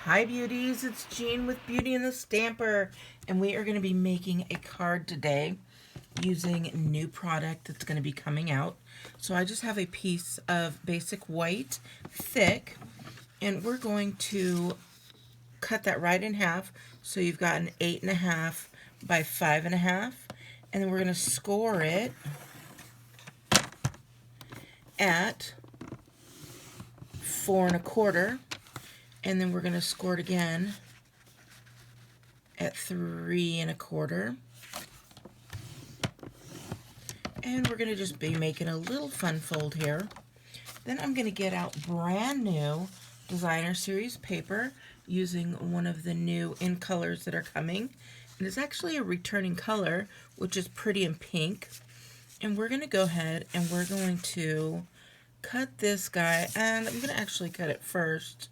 Hi beauties, it's Jean with Beauty and the Stamper, and we are going to be making a card today using new product that's going to be coming out. So I just have a piece of basic white, thick, and we're going to cut that right in half. So you've got an 8.5 by 5.5, and then we're going to score it at 4.25. And then we're going to score it again at 3.25. And we're going to just be making a little fun fold here. Then I'm going to get out brand new designer series paper using one of the new in colors that are coming. And it's actually a returning color, which is Pretty in Pink. And we're going to go ahead and we're going to cut this guy, and I'm going to actually cut it first.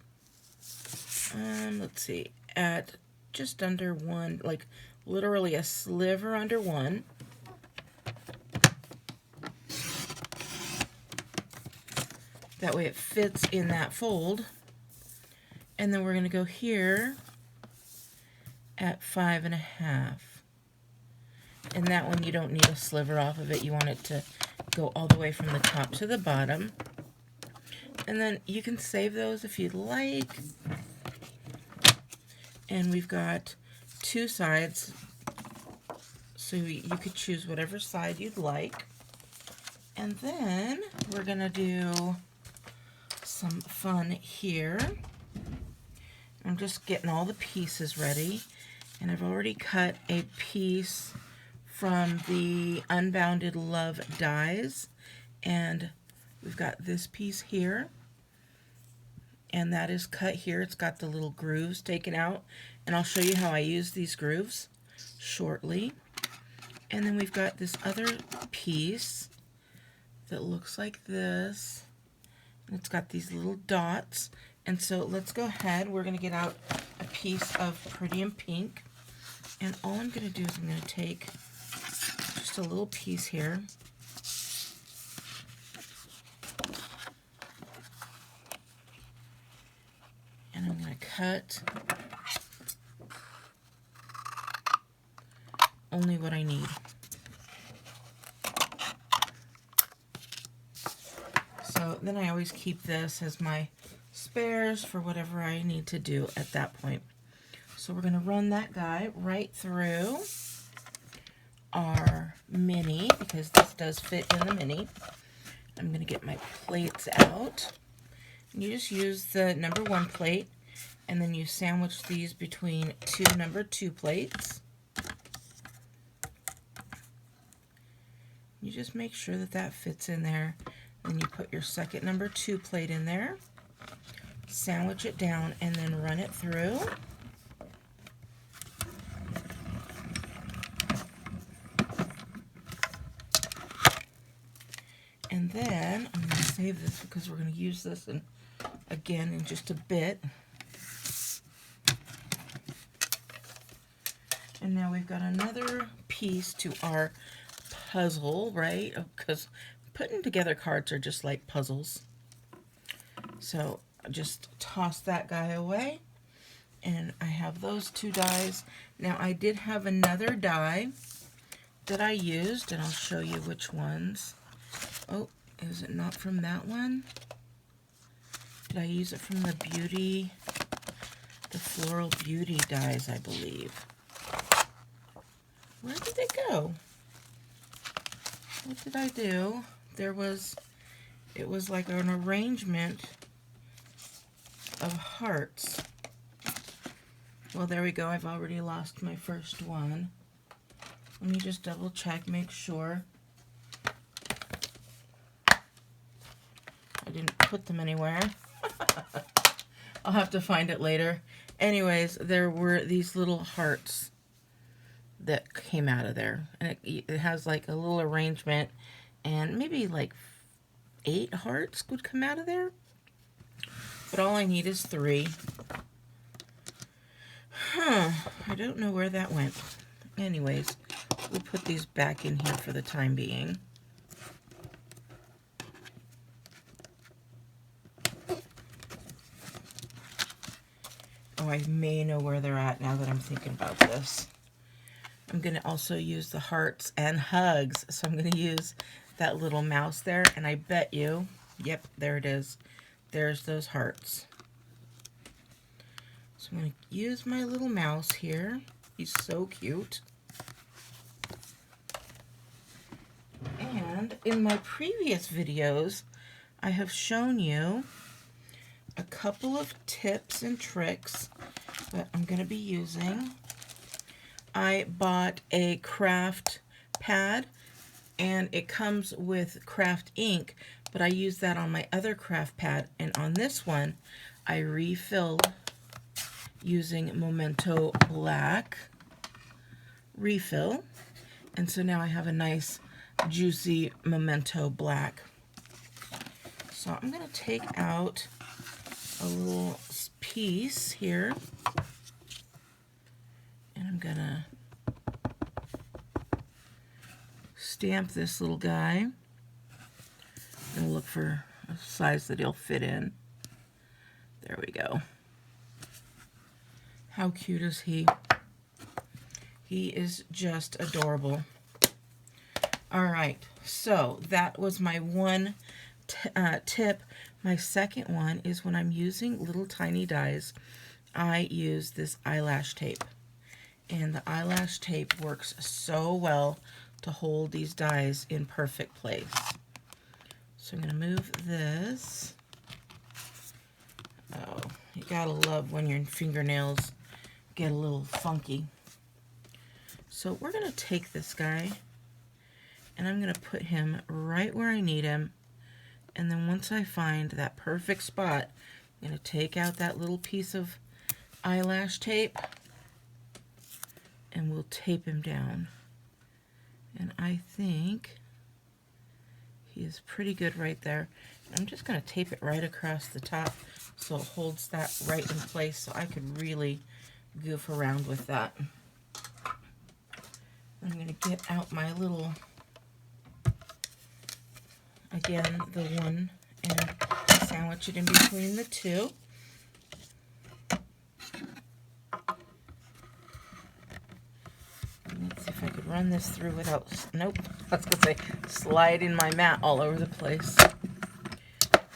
Let's see, at just under 1, like literally a sliver under 1. That way it fits in that fold. And then we're going to go here at 5.5. And that one you don't need a sliver off of it. You want it to go all the way from the top to the bottom. And then you can save those if you'd like. And we've got 2 sides, so you could choose whatever side you'd like. And then we're going to do some fun here. I'm just getting all the pieces ready, and I've already cut a piece from the Unbounded Love dies, and we've got this piece here. And that is cut here. It's got the little grooves taken out. And I'll show you how I use these grooves shortly. And then we've got this other piece that looks like this. And it's got these little dots. And so let's go ahead. We're going to get out a piece of Pretty in Pink. And all I'm going to do is I'm going to take just a little piece here. And I'm going to cut only what I need. So then I always keep this as my spares for whatever I need to do at that point. So we're going to run that guy right through our mini, because this does fit in the mini. I'm going to get my plates out. You just use the number 1 plate, and then you sandwich these between 2 number 2 plates. You just make sure that that fits in there. Then you put your second number 2 plate in there, sandwich it down, and then run it through. And then I'm going to save this because we're going to use this again in just a bit. And now we've got another piece to our puzzle, right? Because putting together cards are just like puzzles. So just toss that guy away. And I have those 2 dies. Now I did have another die that I used, and I'll show you which ones. Oh, is it not from that one? Did I use it from the Floral Beauty dies, I believe. Where did they go? What did I do? It was like an arrangement of hearts. Well, there we go. I've already lost my first one. Let me just double check, make sure. I didn't put them anywhere. I'll have to find it later. Anyways, there were these little hearts that came out of there. And it has like a little arrangement, and maybe like 8 hearts would come out of there. But all I need is 3. I don't know where that went. Anyways, we'll put these back in here for the time being. Oh, I may know where they're at now that I'm thinking about this. I'm going to also use the hearts and hugs. So I'm going to use that little mouse there, and I bet you, yep, there it is. There's those hearts. So I'm going to use my little mouse here. He's so cute. And in my previous videos, I have shown you a couple of tips and tricks that I'm going to be using. I bought a craft pad, and it comes with craft ink, but I used that on my other craft pad, and on this one I refilled using Memento Black refill, and so now I have a nice juicy Memento Black. So I'm going to take out a little piece here, and I'm going to stamp this little guy. I'm going to look for a size that he'll fit in. There we go. How cute is he? He is just adorable. All right, so that was my one tip. My second one is when I'm using little tiny dies, I use this eyelash tape. And the eyelash tape works so well to hold these dies in perfect place. So I'm going to move this. Oh, you gotta love when your fingernails get a little funky. So we're going to take this guy, and I'm going to put him right where I need him. And then once I find that perfect spot, I'm going to take out that little piece of eyelash tape, and we'll tape him down. And I think he is pretty good right there. I'm just going to tape it right across the top so it holds that right in place, so I could really goof around with that. I'm going to get out my little, again, the one, and sandwich it in between the two. Let's see if I could run this through without, nope, I was going to say sliding my mat all over the place.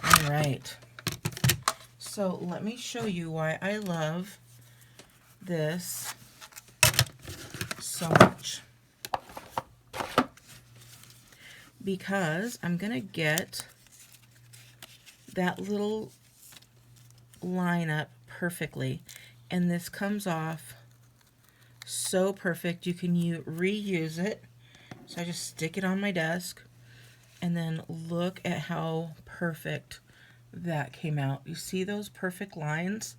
All right. So let me show you why I love this so much. Because I'm going to get that little line up perfectly, and this comes off so perfect. You can reuse it. So I just stick it on my desk, and then look at how perfect that came out. You see those perfect lines?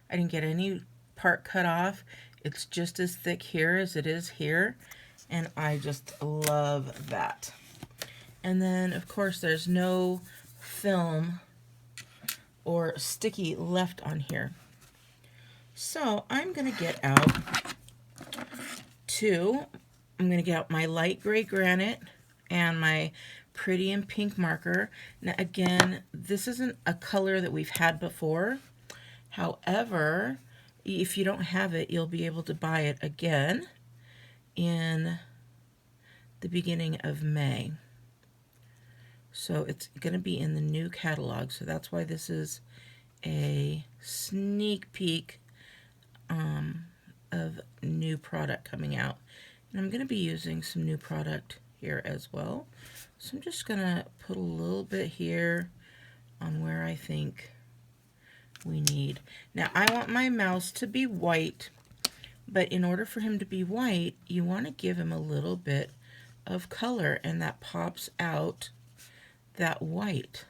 I didn't get any part cut off. It's just as thick here as it is here, and I just love that. And then, of course, there's no film or sticky left on here. So I'm going to get out my light gray granite and my pretty and pink marker. Now, again, this isn't a color that we've had before. However, if you don't have it, you'll be able to buy it again in the beginning of May. So it's going to be in the new catalog. So that's why this is a sneak peek of new product coming out. And I'm going to be using some new product here as well. So I'm just going to put a little bit here on where I think we need. Now I want my mouse to be white, but in order for him to be white, you want to give him a little bit of color, and that pops out that white.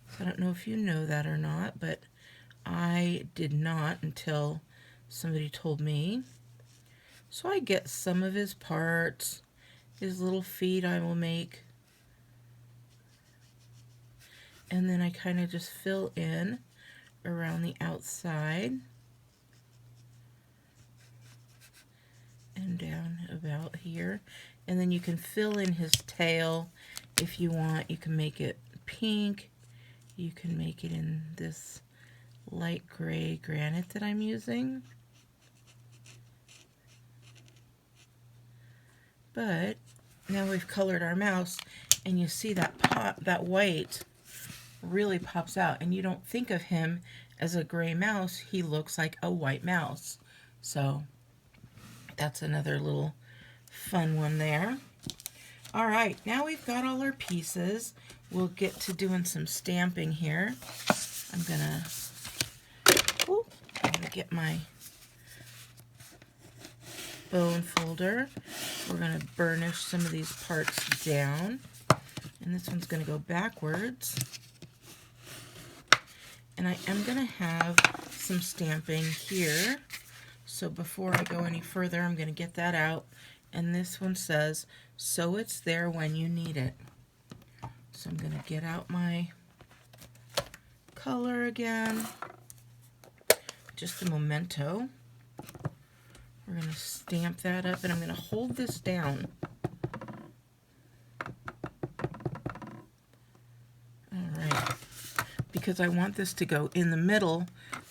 So I don't know if you know that or not, but I did not until somebody told me. So I get some of his parts, his little feet I will make, and then I kind of just fill in around the outside and down about here. And then you can fill in his tail if you want. You can make it pink. You can make it in this light gray granite that I'm using. But now we've colored our mouse, and you see that white really pops out, and you don't think of him as a gray mouse. He looks like a white mouse. So that's another little fun one there. All right, now we've got all our pieces. We'll get to doing some stamping here. I'm gonna get my bone folder. We're gonna burnish some of these parts down, and this one's gonna go backwards. And I am gonna have some stamping here. So before I go any further, I'm gonna get that out. And this one says, "So it's there when you need it." So I'm gonna get out my color again. Just a memento. We're going to stamp that up, and I'm going to hold this down. All right. Because I want this to go in the middle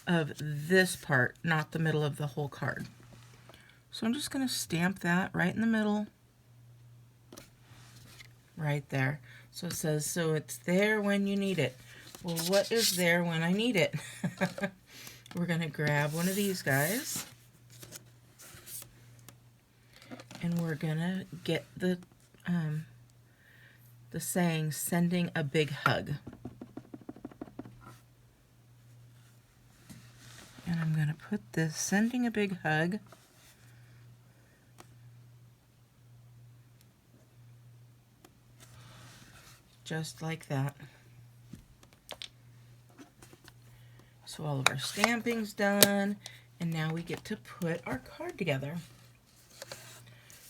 of this part, not the middle of the whole card. So I'm just going to stamp that right in the middle. Right there. So it says, "So it's there when you need it." Well, what is there when I need it? We're going to grab one of these guys, and we're going to get the saying, "Sending a big hug." And I'm going to put this "Sending a big hug" just like that. So all of our stamping's done, and now we get to put our card together.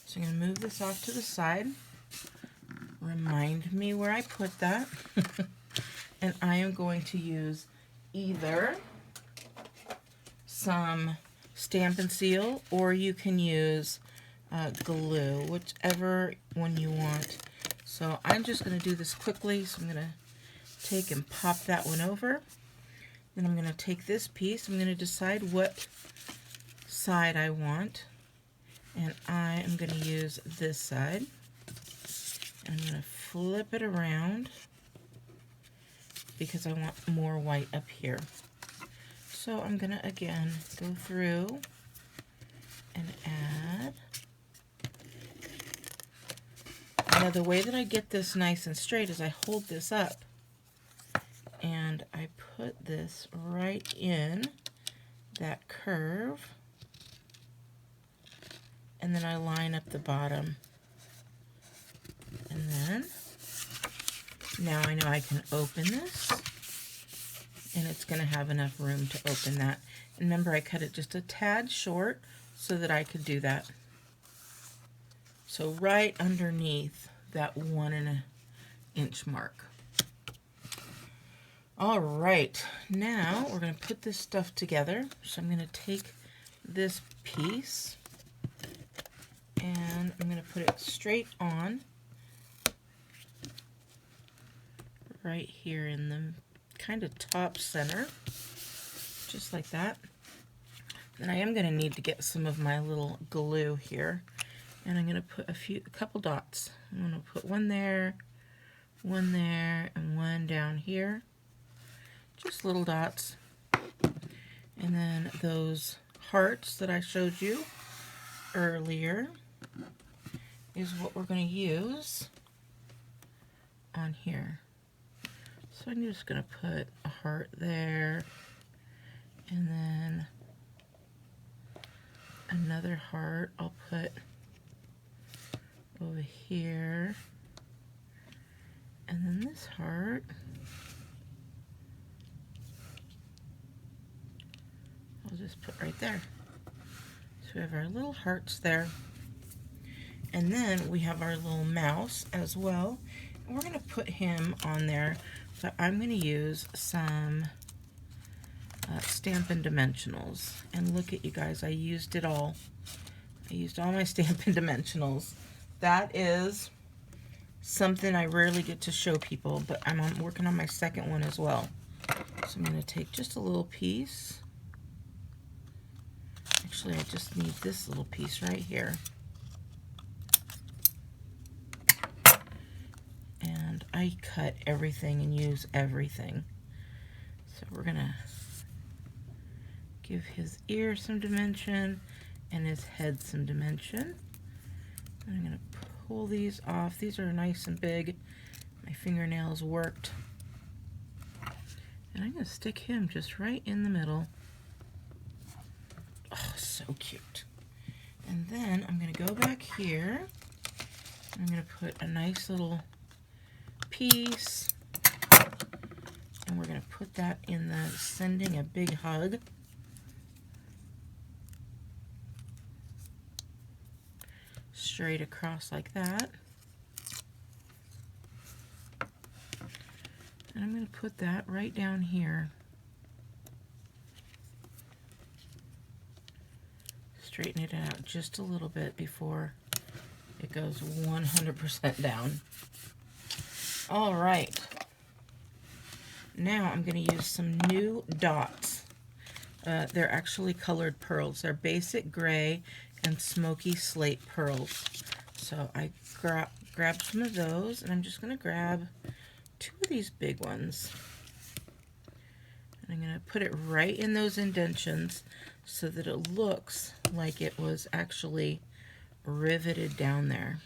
So I'm going to move this off to the side. Remind me where I put that. And I am going to use either some Stampin' Seal, or you can use glue, whichever one you want. So I'm just going to do this quickly, so I'm going to take and pop that one over. Then I'm going to take this piece, I'm going to decide what side I want, and I am going to use this side. I'm going to flip it around because I want more white up here. So I'm going to again go through and add. Now the way that I get this nice and straight is I hold this up and I put this right in that curve, and then I line up the bottom. And then, now I know I can open this, and it's going to have enough room to open that. And remember, I cut it just a tad short so that I could do that. So right underneath that 1 inch mark. All right, now we're going to put this stuff together. So I'm going to take this piece and I'm going to put it straight on right here in the kind of top center, just like that. And I am going to need to get some of my little glue here, and I'm going to put a couple dots. I'm going to put one there, and one down here. Just little dots. And then those hearts that I showed you earlier is what we're going to use on here. So I'm just going to put a heart there, and then another heart I'll put over here, and then this heart I'll just put right there. So we have our little hearts there, and then we have our little mouse as well, and we're going to put him on there. So I'm going to use some Stampin' Dimensionals, and look at you guys, I used it all. I used all my Stampin' Dimensionals. That is something I rarely get to show people, but I'm working on my second one as well. So I'm going to take just a little piece. Actually, I just need this little piece right here. And I cut everything and use everything. So we're going to give his ear some dimension and his head some dimension. I'm going to pull these off. These are nice and big. My fingernails worked. And I'm going to stick him just right in the middle. Oh, so cute. And then I'm going to go back here. I'm going to put a nice little piece. And we're going to put that in the sending a big hug. Straight across like that. And I'm going to put that right down here. Straighten it out just a little bit before it goes 100% down. All right. Now I'm going to use some new dots. They're actually colored pearls. They're basic gray and smoky slate pearls. So I grabbed some of those, and I'm just going to grab 2 of these big ones. And I'm going to put it right in those indentions so that it looks like it was actually riveted down there.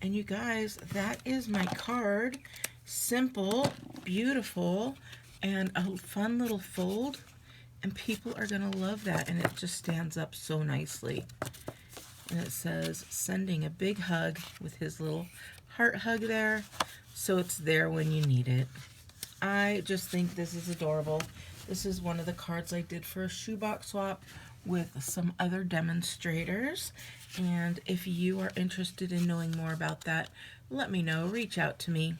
And you guys, that is my card. Simple, beautiful, and a fun little fold. And people are going to love that. And it just stands up so nicely. And it says, sending a big hug with his little heart hug there. So it's there when you need it. I just think this is adorable. This is one of the cards I did for a shoebox swap with some other demonstrators. And if you are interested in knowing more about that, let me know. Reach out to me.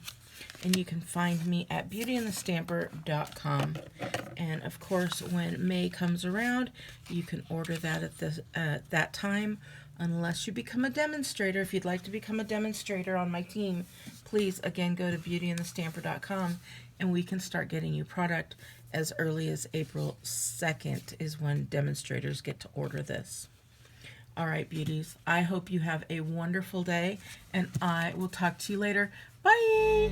And you can find me at beautyandthestamper.com. And of course, when May comes around, you can order that at that time. Unless you become a demonstrator. If you'd like to become a demonstrator on my team, please, again, go to beautyandthestamper.com and we can start getting you product as early as April 2nd is when demonstrators get to order this. All right, beauties, I hope you have a wonderful day, and I will talk to you later. Bye!